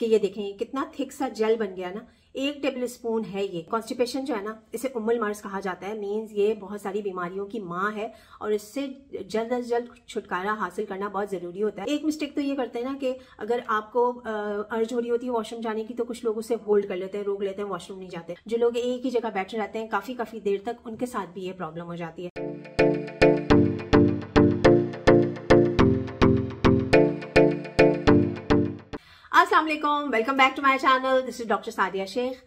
कि ये देखें कितना थिक सा जेल बन गया ना। 1 टेबल स्पून है ये। कॉन्स्टिपेशन जो है ना, इसे उम्मुल मर्ज कहा जाता है। मीन्स ये बहुत सारी बीमारियों की माँ है और इससे जल्द अज जल्द छुटकारा हासिल करना बहुत जरूरी होता है। एक मिस्टेक तो ये करते हैं ना कि अगर आपको अर्ज हो रही होती है वॉशरूम जाने की, तो कुछ लोग उसे होल्ड कर लेते हैं, रोक लेते हैं, वॉशरूम नहीं जाते। जो लोग एक ही जगह बैठे रहते हैं काफी देर तक, उनके साथ भी ये प्रॉब्लम हो जाती है। अस्सलाम वालेकुम, welcome back to my channel. This is doctor Sadia Sheikh.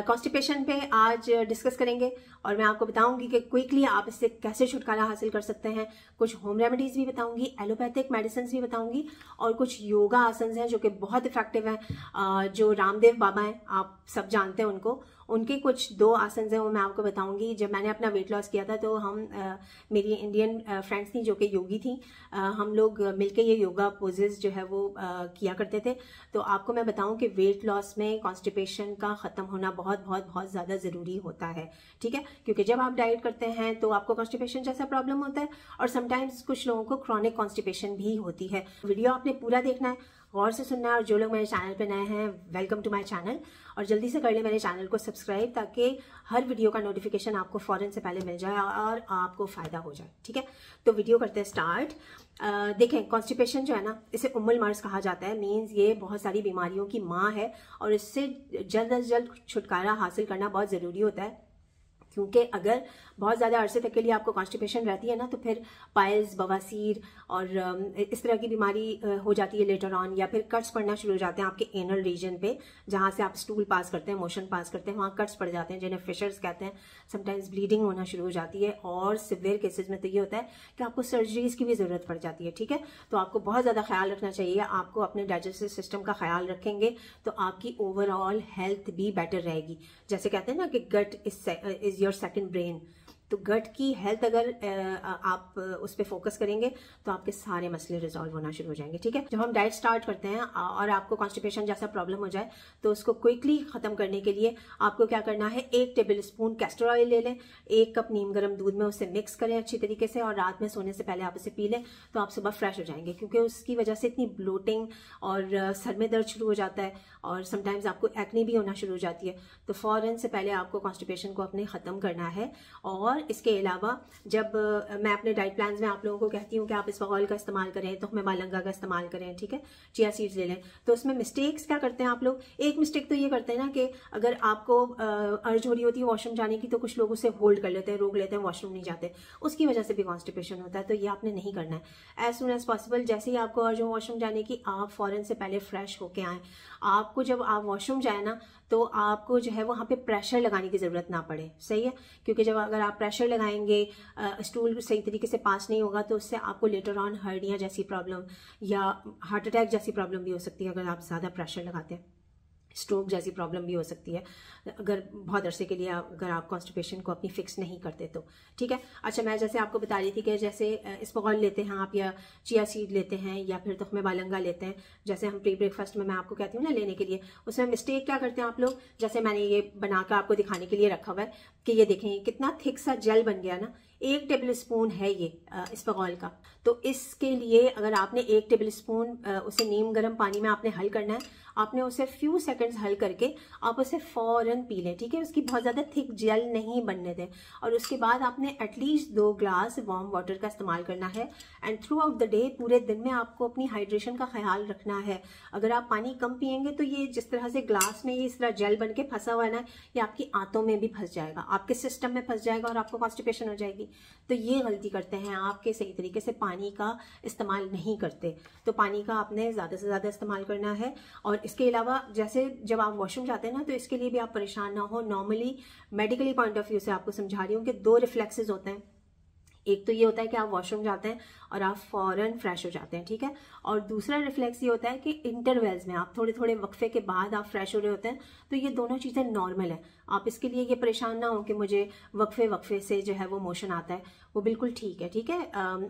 Constipation पे आज डिस्कस करेंगे और मैं आपको बताऊंगी कि क्विकली आप इससे कैसे छुटकारा हासिल कर सकते हैं। कुछ होम रेमेडीज भी बताऊंगी, एलोपैथिक मेडिसिन भी बताऊंगी और कुछ योगा आसन हैं जो कि बहुत इफेक्टिव हैं। जो रामदेव बाबा हैं, आप सब जानते हैं उनको, उनके कुछ 2 आसन हैं वो मैं आपको बताऊंगी। जब मैंने अपना वेट लॉस किया था तो हम मेरी इंडियन फ्रेंड्स थी जो कि योगी थी, हम लोग मिलके ये योगा पोजेस जो है वो किया करते थे। तो आपको मैं बताऊं कि वेट लॉस में कॉन्स्टिपेशन का खत्म होना बहुत ज्यादा जरूरी होता है, ठीक है। क्योंकि जब आप डाइट करते हैं तो आपको कॉन्स्टिपेशन जैसा प्रॉब्लम होता है और समटाइम्स कुछ लोगों को क्रॉनिक कॉन्स्टिपेशन भी होती है। वीडियो आपने पूरा देखना है, गौर से सुनना है और जो लोग मेरे चैनल पे नए हैं, वेलकम टू माय चैनल। और जल्दी से कर ले मेरे चैनल को सब्सक्राइब ताकि हर वीडियो का नोटिफिकेशन आपको फौरन से पहले मिल जाए और आपको फायदा हो जाए, ठीक है। तो वीडियो करते हैं स्टार्ट। देखें, कॉन्स्टिपेशन जो है ना, इसे उम्मुल मर्ज कहा जाता है। मीन्स ये बहुत सारी बीमारियों की माँ है और इससे जल्द अज जल्द छुटकारा हासिल करना बहुत जरूरी होता है। क्योंकि अगर बहुत ज़्यादा अरसे तक के लिए आपको कॉन्स्टिपेशन रहती है ना, तो फिर पाइल्स, बवासीर और इस तरह की बीमारी हो जाती है लेटर ऑन, या फिर कट्स पड़ना शुरू हो जाते हैं आपके एनल रीजन पे, जहाँ से आप स्टूल पास करते हैं, मोशन पास करते हैं, वहाँ कट्स पड़ जाते हैं जिन्हें फिशर्स कहते हैं। समटाइम्स ब्लीडिंग होना शुरू हो जाती है और सिवियर केसेस में तो ये होता है कि आपको सर्जरीज की भी ज़रूरत पड़ जाती है, ठीक है। तो आपको बहुत ज़्यादा ख्याल रखना चाहिए। आपको अपने डाइजेस्टिव सिस्टम का ख्याल रखेंगे तो आपकी ओवरऑल हेल्थ भी बेटर रहेगी। जैसे कहते हैं ना कि गट इज योर सेकंड ब्रेन। तो गट की हेल्थ अगर आप उस पर फोकस करेंगे तो आपके सारे मसले रिजॉल्व होना शुरू हो जाएंगे, ठीक है। जब हम डाइट स्टार्ट करते हैं और आपको कॉन्स्टिपेशन जैसा प्रॉब्लम हो जाए तो उसको क्विकली खत्म करने के लिए आपको क्या करना है, 1 टेबल स्पून कैस्टर ऑयल ले लें, 1 कप नीम गर्म दूध में उसे मिक्स करें अच्छी तरीके से और रात में सोने से पहले आप उसे पी लें तो आप सुबह फ्रेश हो जाएंगे। क्योंकि उसकी वजह से इतनी ब्लोटिंग और सर में दर्द शुरू हो जाता है और समटाइम्स आपको एक्ने भी होना शुरू हो जाती है। तो फौरन से पहले आपको कॉन्स्टिपेशन को अपने खत्म करना है। और इसके अलावा जब मैं अपने डाइट प्लान्स में आप लोगों को कहती हूँ कि आप इस ऑयल का इस्तेमाल करें, तो हमें बालंगा का इस्तेमाल करें, ठीक है, चिया सीड्स ले लें। तो उसमें मिस्टेक्स क्या करते हैं आप लोग, एक मिस्टेक तो ये करते हैं ना कि अगर आपको अर्ज हो रही होती है वॉशरूम जाने की, तो कुछ लोग उसे होल्ड कर लेते हैं, रोक लेते हैं, वॉशरूम नहीं जाते, उसकी वजह से भी कॉन्स्टिपेशन होता है। तो ये आपने नहीं करना है। एज सुन एज पॉसिबल जैसे ही आपको अर्ज हो वॉशरूम जाने की, आप फौरन से पहले फ्रेश होके आए। आपको जब आप वॉशरूम जाए ना तो आपको जो है वहाँ पे प्रेशर लगाने की ज़रूरत ना पड़े, सही है। क्योंकि जब अगर आप प्रेशर लगाएंगे, स्टूल सही तरीके से पास नहीं होगा तो उससे आपको लेटर ऑन हर्निया जैसी प्रॉब्लम या हार्ट अटैक जैसी प्रॉब्लम भी हो सकती है। अगर आप ज़्यादा प्रेशर लगाते हैं, स्ट्रोक जैसी प्रॉब्लम भी हो सकती है अगर बहुत अरसे के लिए अगर आप कॉन्स्टिपेशन को अपनी फिक्स नहीं करते तो, ठीक है। अच्छा, मैं जैसे आपको बता रही थी कि जैसे इसबगोल लेते हैं आप, या चिया सीड लेते हैं, या फिर तुख्मे बालंगा लेते हैं, जैसे हम प्री ब्रेकफास्ट में मैं आपको कहती हूँ ना लेने के लिए, उसमें मिस्टेक क्या करते हैं आप लोग। जैसे मैंने ये बनाकर आपको दिखाने के लिए रखा हुआ है कि ये देखें कितना थिक सा जेल बन गया ना। 1 टेबल स्पून है ये इसबगोल का। तो इसके लिए अगर आपने 1 टेबल स्पून उसे नीम गर्म पानी में आपने हल करना है, आपने उसे फ्यू सेकंड्स हल करके आप उसे फौरन पी लें, ठीक है। उसकी बहुत ज़्यादा थिक जेल नहीं बनने दें और उसके बाद आपने एटलीस्ट 2 ग्लास वार्म वाटर का इस्तेमाल करना है। And through out the day, पूरे दिन में आपको अपनी हाइड्रेशन का ख्याल रखना है। अगर आप पानी कम पियेंगे तो ये जिस तरह से ग्लास में ये इस तरह जेल बन के फंसा हुआ है ना, ये आपकी आंतों में भी फंस जाएगा, आपके सिस्टम में फंस जाएगा और आपको कॉन्स्टिपेशन हो जाएगी। तो ये गलती करते हैं आपके सही तरीके से पानी का इस्तेमाल नहीं करते। तो पानी का आपने ज़्यादा से ज़्यादा इस्तेमाल करना है। और इसके अलावा जैसे जब आप वॉशरूम जाते हैं ना, तो इसके लिए भी आप परेशान ना हो। Normally medically point of view से आपको समझा रही हूँ कि 2 रिफ्लेक्सेस होते हैं। एक तो ये होता है कि आप वॉशरूम जाते हैं और आप फौरन फ्रेश हो जाते हैं, ठीक है। और दूसरा रिफ्लेक्स ये होता है कि इंटरवेल्स में आप थोड़े थोड़े वक्फे के बाद आप फ्रेश हो रहे होते हैं। तो ये दोनों चीज़ें नॉर्मल है। आप इसके लिए ये परेशान ना हो कि मुझे वक्फे से जो है वो मोशन आता है, वो बिल्कुल ठीक है, ठीक है।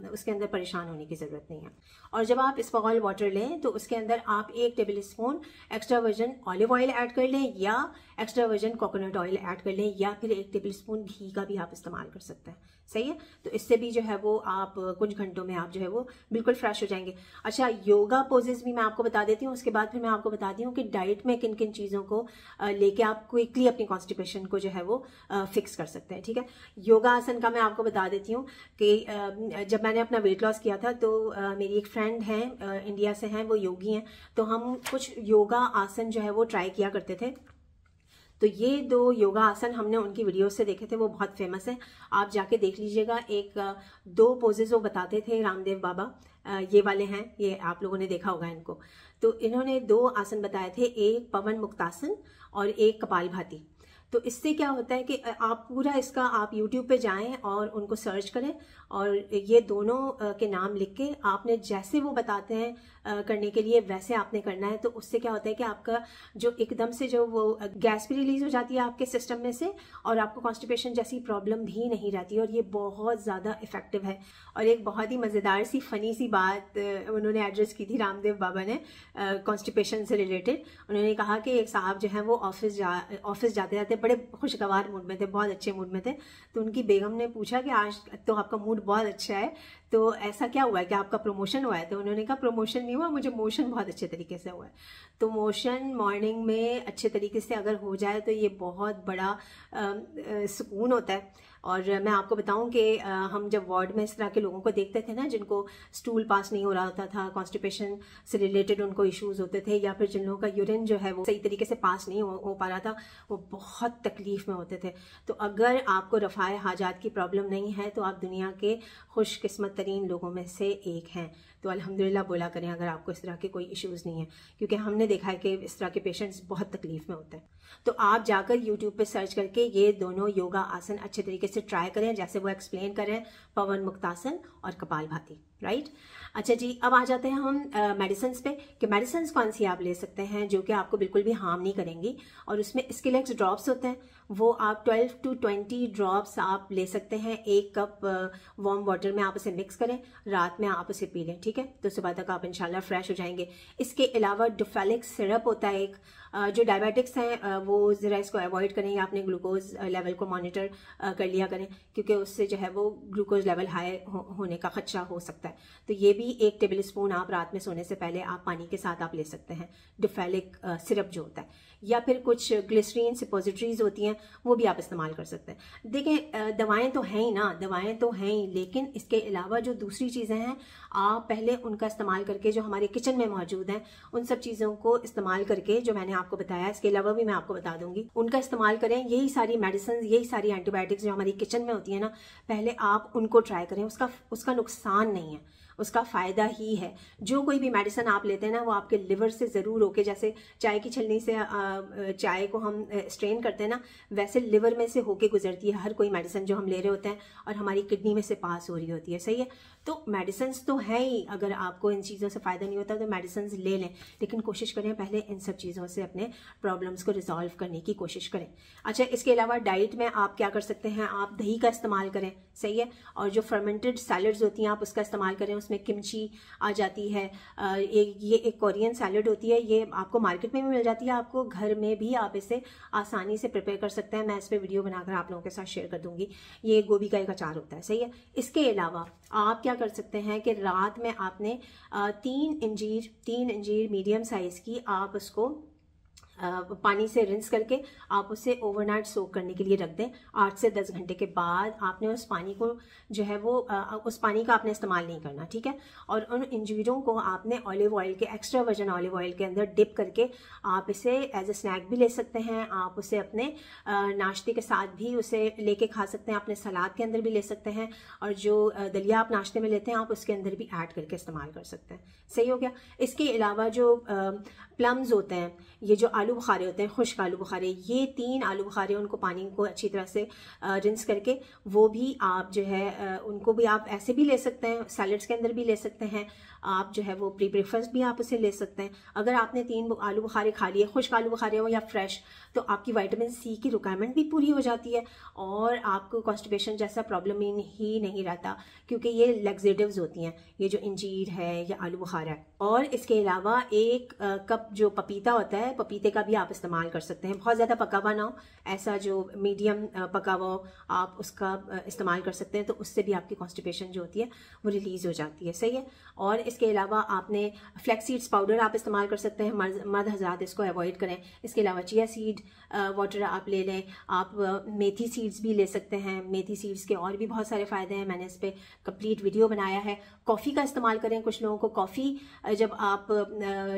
उसके अंदर परेशान होने की ज़रूरत नहीं है। और जब आप इसबगोल वाटर लें तो उसके अंदर आप 1 table spoon extra virgin olive oil add कर लें, या extra virgin coconut oil add कर लें, या फिर 1 टेबल स्पून घी का भी आप इस्तेमाल कर सकते हैं, सही है। तो इससे भी जो है वो आप कुछ घंटों में आप जो है वो बिल्कुल फ्रेश हो जाएंगे। अच्छा, योगा पोजेज भी मैं आपको बता देती हूँ, उसके बाद फिर मैं आपको बताती हूँ कि डाइट में किन किन चीज़ों को लेके आप क्विकली अपनी कॉन्स्टिपेशन को जो है वो फिक्स कर सकते हैं। ठीक है, योगा आसन का मैं आपको बता देती हूँ कि जब मैंने अपना वेट लॉस किया था तो मेरी एक फ्रेंड है, इंडिया से हैं, वो योगी हैं, तो हम कुछ योगा आसन जो है वो ट्राई किया करते थे। तो ये 2 योगा आसन हमने उनकी वीडियो से देखे थे, वो बहुत फेमस है, आप जाके देख लीजिएगा। एक 2 पोजेज वो बताते थे रामदेव बाबा, ये वाले हैं, ये आप लोगों ने देखा होगा इनको। तो इन्होंने 2 आसन बताए थे, एक पवन मुक्तासन और एक कपालभाति। तो इससे क्या होता है कि आप पूरा इसका आप YouTube पे जाएं और उनको सर्च करें और ये दोनों के नाम लिख के आपने जैसे वो बताते हैं करने के लिए वैसे आपने करना है। तो उससे क्या होता है कि आपका जो एकदम से जो वो गैस भी रिलीज हो जाती है आपके सिस्टम में से और आपको कॉन्स्टिपेशन जैसी प्रॉब्लम भी नहीं रहती, और ये बहुत ज़्यादा इफेक्टिव है। और एक बहुत ही मज़ेदार सी फनी सी बात उन्होंने एड्रेस की थी रामदेव बाबा ने कॉन्स्टिपेशन से रिलेटेड। उन्होंने कहा कि एक साहब जो है वो ऑफिस जाते जाते बड़े खुशगवार मूड में थे, बहुत अच्छे मूड में थे। तो उनकी बेगम ने पूछा कि आज तो आपका मूड बहुत अच्छा है, तो ऐसा क्या हुआ है कि आपका प्रमोशन हुआ है? तो उन्होंने कहा प्रमोशन नहीं हुआ, मुझे मोशन बहुत अच्छे तरीके से हुआ है। तो मोशन मॉर्निंग में अच्छे तरीके से अगर हो जाए तो ये बहुत बड़ा सुकून होता है। और मैं आपको बताऊं कि हम जब वार्ड में इस तरह के लोगों को देखते थे ना, जिनको स्टूल पास नहीं हो रहा होता था, कॉन्स्टिपेशन से रिलेटेड उनको इश्यूज होते थे, या फिर जिन लोगों का यूरिन जो है वो सही तरीके से पास नहीं हो पा रहा था, वो बहुत तकलीफ में होते थे। तो अगर आपको रफ़ाए हाजात की प्रॉब्लम नहीं है तो आप दुनिया के खुशकिस्मत तरीन लोगों में से एक हैं। तो अल्हम्दुलिल्लाह बोला करें अगर आपको इस तरह के कोई इश्यूज नहीं है, क्योंकि हमने देखा है कि इस तरह के पेशेंट्स बहुत तकलीफ में होते हैं। तो आप जाकर YouTube पे सर्च करके ये दोनों योगा आसन अच्छे तरीके से ट्राई करें, जैसे वो एक्सप्लेन करें, पवन मुक्तासन और कपालभाति, राइट। अच्छा जी, अब आ जाते हैं हम मेडिसिन पे कि मेडिसिन कौन सी आप ले सकते हैं जो कि आपको बिल्कुल भी हार्म नहीं करेंगी। और उसमें स्किलेक्स ड्रॉप्स होते हैं, वो आप 12 to 20 ड्रॉप्स आप ले सकते हैं। 1 कप वार्म वाटर में आप उसे मिक्स करें, रात में आप उसे पी लें, ठीक है। तो सुबह तक आप इंशाल्लाह फ्रेश हो जाएंगे। इसके अलावा डुफेलिक सिरप होता है एक, जो डायबिटिक्स हैं वो ज़रा इसको अवॉइड करें, या अपने ग्लूकोज लेवल को मॉनिटर कर लिया करें, क्योंकि उससे जो है वो ग्लूकोज लेवल हाई होने का खदशा हो सकता है। तो ये भी 1 टेबल स्पून आप रात में सोने से पहले आप पानी के साथ आप ले सकते हैं, डुफेलिक सिरप जो होता है। या फिर कुछ ग्लिसरीन सिपोजिटरीज होती हैं, वो भी आप इस्तेमाल कर सकते हैं। देखें, दवाएं तो हैं ही ना, दवाएं तो हैं ही, लेकिन इसके अलावा जो दूसरी चीज़ें हैं आप पहले उनका इस्तेमाल करके, जो हमारे किचन में मौजूद हैं उन सब चीज़ों को इस्तेमाल करके, जो मैंने आपको बताया, इसके अलावा भी मैं आपको बता दूंगी, उनका इस्तेमाल करें। यही सारी मेडिसिन, यही सारी एंटीबायोटिक्स जो हमारी किचन में होती है ना, पहले आप उनको ट्राई करें। उसका नुकसान नहीं है, उसका फायदा ही है। जो कोई भी मेडिसिन आप लेते हैं ना, वो आपके लिवर से जरूर होके, जैसे चाय की छलनी से चाय को हम स्ट्रेन करते हैं ना, वैसे लिवर में से होके गुजरती है हर कोई मेडिसिन जो हम ले रहे होते हैं, और हमारी किडनी में से पास हो रही होती है, सही है। तो मेडिसिन तो है ही, अगर आपको इन चीज़ों से फ़ायदा नहीं होता तो मेडिसिन ले लें, लेकिन कोशिश करें पहले इन सब चीज़ों से अपने प्रॉब्लम्स को रिजॉल्व करने की कोशिश करें। अच्छा, इसके अलावा डाइट में आप क्या कर सकते हैं, आप दही का इस्तेमाल करें, सही है। और जो फर्मेंटेड सैलड्स होती हैं आप उसका इस्तेमाल करें, उसमें किमची आ जाती है, ये एक कोरियन सैलड होती है, ये आपको मार्केट में भी मिल जाती है, आपको घर में भी आप इसे आसानी से प्रिपेयर कर सकते हैं। मैं इस पर वीडियो बनाकर आप लोगों के साथ शेयर कर दूंगी। ये गोभी का एक अचार होता है, सही है। इसके अलावा आप क्या कर सकते हैं कि रात में आपने 3 इंजीर मीडियम साइज की, आप उसको पानी से रिंस करके आप उसे ओवरनाइट सोक करने के लिए रख दें। 8 से 10 घंटे के बाद आपने उस पानी को जो है वो उस पानी का आपने इस्तेमाल नहीं करना, ठीक है। और उन इंजीरों को आपने ऑलिव ऑयल के, एक्स्ट्रा वर्जिन ऑलिव ऑयल के अंदर डिप करके आप इसे एज ए स्नैक भी ले सकते हैं। आप उसे अपने नाश्ते के साथ भी उसे लेके खा सकते हैं, अपने सलाद के अंदर भी ले सकते हैं, और जो दलिया आप नाश्ते में लेते हैं आप उसके अंदर भी ऐड करके इस्तेमाल कर सकते हैं, सही हो गया। इसके अलावा जो प्लम्स होते हैं, ये जो आलू बुखारे होते हैं, खुश्क आलू बुखारे, ये 3 आलू बुखारे, उनको पानी को अच्छी तरह से रिंस करके वो भी आप जो है उनको भी आप ऐसे भी ले सकते हैं, सैलड्स के अंदर भी ले सकते हैं, आप जो है वो प्री ब्रेकफास्ट भी आप उसे ले सकते हैं। अगर आपने 3 आलू बुखारे खा लिए, खुश्क आलू बुखारे हो या फ्रेश, तो आपकी विटामिन सी की रिक्वायरमेंट भी पूरी हो जाती है और आपको कॉन्स्टिपेशन जैसा प्रॉब्लम ही नहीं रहता, क्योंकि ये लैक्सेटिव्स होती हैं, ये जो इंजीर है या आलू बुखारा है। और इसके अलावा 1 कप जो पपीता होता है, पपीते का भी आप इस्तेमाल कर सकते हैं। बहुत ज़्यादा पका हुआ ना हो, ऐसा जो मीडियम पका हुआ हो, आप उसका इस्तेमाल कर सकते हैं, तो उससे भी आपकी कॉन्स्टिपेशन जो होती है वो रिलीज़ हो जाती है। सही है। और इसके अलावा आपने फ्लैक्स सीड्स पाउडर आप इस्तेमाल कर सकते हैं, मर्द हज़रात इसको अवॉइड करें। इसके अलावा चिया सीड वाटर आप ले लें। आप मेथी सीड्स भी ले सकते हैं। मेथी सीड्स के और भी बहुत सारे फ़ायदे हैं, मैंने इस पर कंप्लीट वीडियो बनाया है। कॉफ़ी का इस्तेमाल करें। कुछ लोगों को कॉफ़ी जब आप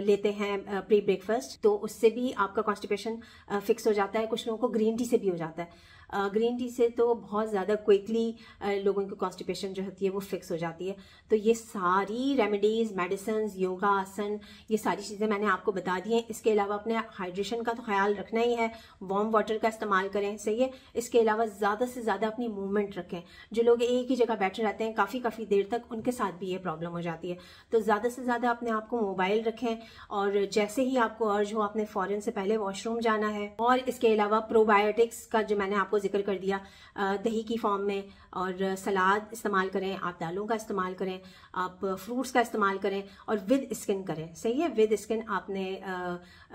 लेते हैं प्री ब्रेकफास्ट, तो उससे भी आपका कॉन्स्टिपेशन फिक्स हो जाता है। कुछ लोगों को ग्रीन टी से भी हो जाता है। ग्रीन टी से तो बहुत ज़्यादा क्विकली लोगों की कॉन्स्टिपेशन जो होती है वो फिक्स हो जाती है। तो ये सारी रेमेडीज़, मेडिसिन, योगा, आसन, ये सारी चीज़ें मैंने आपको बता दी हैं। इसके अलावा अपने हाइड्रेशन का तो ख्याल रखना ही है, वार्म वाटर का इस्तेमाल करें। सही है। इसके अलावा ज़्यादा से ज़्यादा अपनी मूवमेंट रखें। जो लोग एक ही जगह बैठे रहते हैं काफ़ी देर तक, उनके साथ भी ये प्रॉब्लम हो जाती है। तो ज़्यादा से ज़्यादा अपने आप को मोबाइल रखें और जैसे ही आपको अर्ज हो, आपने फ़ौरन से पहले वॉशरूम जाना है। और इसके अलावा प्रोबायोटिक्स का जो मैंने आपको जिक्र कर दिया, दही की फॉर्म में, और सलाद इस्तेमाल करें, आप दालों का इस्तेमाल करें, आप फ्रूट्स का इस्तेमाल करें और विद स्किन करें। सही है। विद स्किन आपने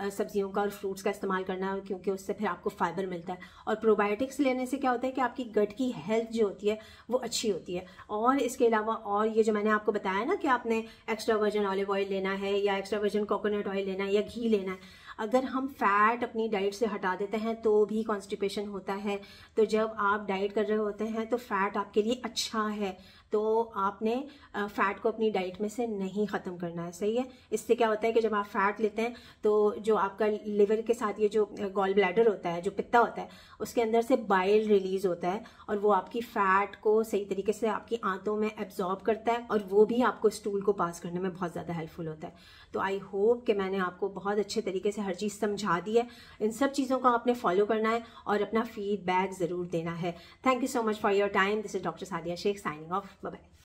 सब्जियों का और फ्रूट्स का इस्तेमाल करना है, क्योंकि उससे फिर आपको फाइबर मिलता है। और प्रोबायोटिक्स लेने से क्या होता है कि आपकी गट की हेल्थ जो होती है वो अच्छी होती है। और इसके अलावा और ये जो मैंने आपको बताया ना कि आपने एक्स्ट्रा वर्जिन ऑलिव ऑयल लेना है या एक्स्ट्रा वर्जिन कोकोनट ऑयल लेना है या घी लेना है, अगर हम फैट अपनी डाइट से हटा देते हैं तो भी कॉन्स्टिपेशन होता है। तो जब आप डाइट कर रहे होते हैं तो फैट आपके लिए अच्छा है, तो आपने फैट को अपनी डाइट में से नहीं ख़त्म करना है। सही है। इससे क्या होता है कि जब आप फैट लेते हैं तो जो आपका लिवर के साथ ये जो गॉल ब्लैडर होता है, जो पित्ता होता है, उसके अंदर से बाइल रिलीज होता है और वो आपकी फैट को सही तरीके से आपकी आंतों में एब्जॉर्ब करता है और वो भी आपको स्टूल को पास करने में बहुत ज़्यादा हेल्पफुल होता है। तो आई होप कि मैंने आपको बहुत अच्छे तरीके से हर चीज़ समझा दी है। इन सब चीज़ों को आपने फॉलो करना है और अपना फीडबैक ज़रूर देना है। Thank you so much for your time. This is doctor Sadia Sheikh signing off. Bye bye.